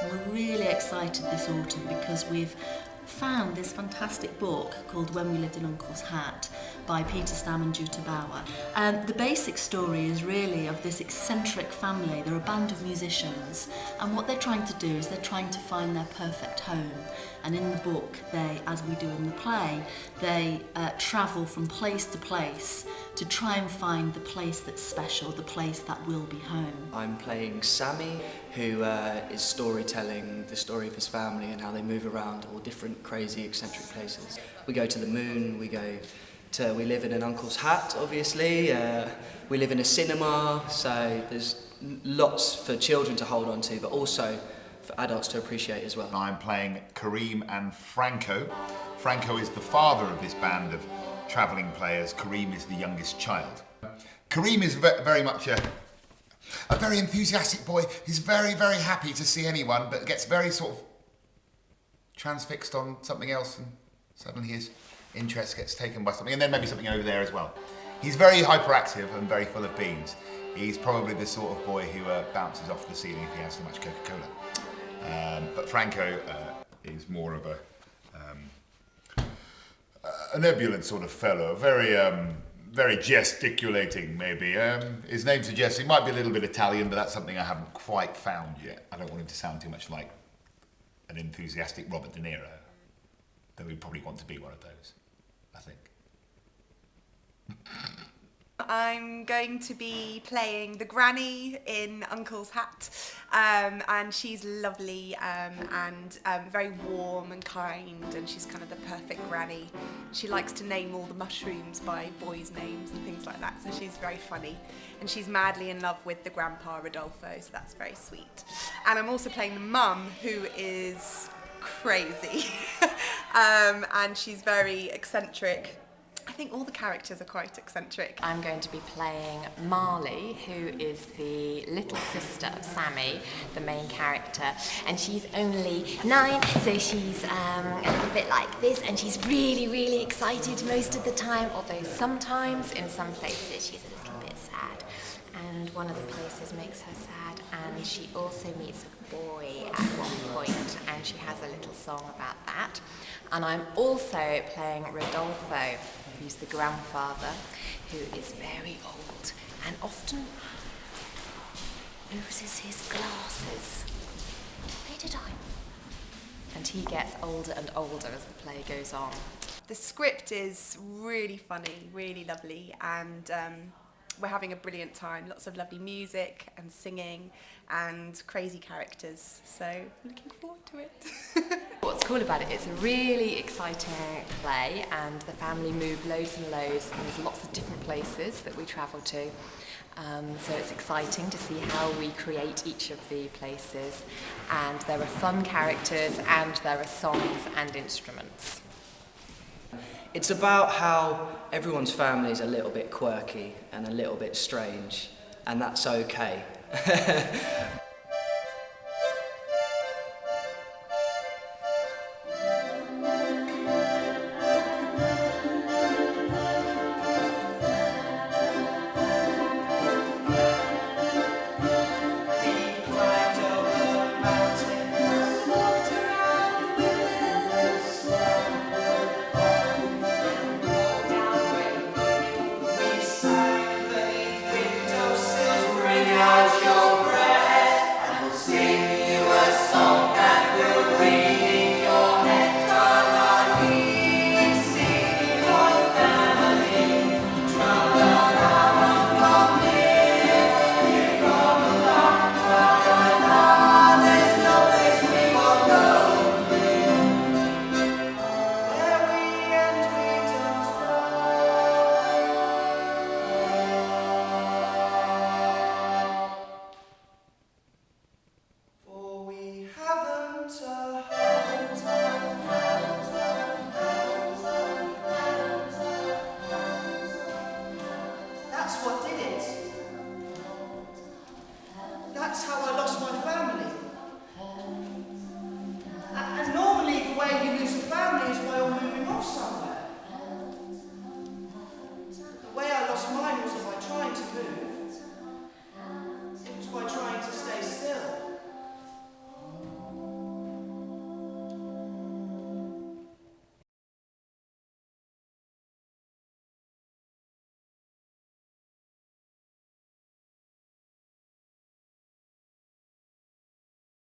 We're really excited this autumn because we've found this fantastic book called When We Lived in Uncle's Hat by Peter Stam and Jutta Bauer. The basic story is really of this eccentric family. They're a band of musicians, and what they're trying to do is they're trying to find their perfect home. And in the book, they, as we do in the play, they travel from place to place to try and find the place that's special, the place that will be home. I'm playing Sammy, who is storytelling the story of his family and how they move around all different crazy eccentric places. We go to the moon, we live in an uncle's hat, obviously, we live in a cinema, so there's lots for children to hold on to, but also for adults to appreciate as well. I'm playing Kareem and Franco. Franco is the father of this band of travelling players. Kareem is the youngest child. Kareem is very much a very enthusiastic boy. He's very, very happy to see anyone, but gets very sort of transfixed on something else, and suddenly his interest gets taken by something, and then maybe something over there as well. He's very hyperactive and very full of beans. He's probably the sort of boy who bounces off the ceiling if he has too much Coca-Cola. But Franco is more of an ebullient sort of fellow, very gesticulating maybe. His name suggests he might be a little bit Italian, but that's something I haven't quite found yet. I don't want him to sound too much like an enthusiastic Robert De Niro, though he'd probably want to be one of those, I think. I'm going to be playing the granny in Uncle's Hat, and she's lovely and very warm and kind, and she's kind of the perfect granny. She likes to name all the mushrooms by boys' names and things like that, so she's very funny. And she's madly in love with the grandpa Rodolfo, so that's very sweet. And I'm also playing the mum, who is crazy, and she's very eccentric. I think all the characters are quite eccentric. I'm going to be playing Marley, who is the little sister of Sammy, the main character, and she's only 9, so she's a little bit like this, and she's really, really excited most of the time, although sometimes in some places she's a little bit sad, and one of the places makes her sad, and she also meets a boy at one point, and she has a little song about that. And I'm also playing Rodolfo, who's the grandfather, who is very old and often loses his glasses. Where did I? And he gets older and older as the play goes on. The script is really funny, really lovely, and we're having a brilliant time. Lots of lovely music and singing and crazy characters, so looking forward to it. What's cool about it, it's a really exciting play, and the family move loads and loads, and there's lots of different places that we travel to. So it's exciting to see how we create each of the places, and there are fun characters and there are songs and instruments. It's about how everyone's family is a little bit quirky and a little bit strange, and that's okay.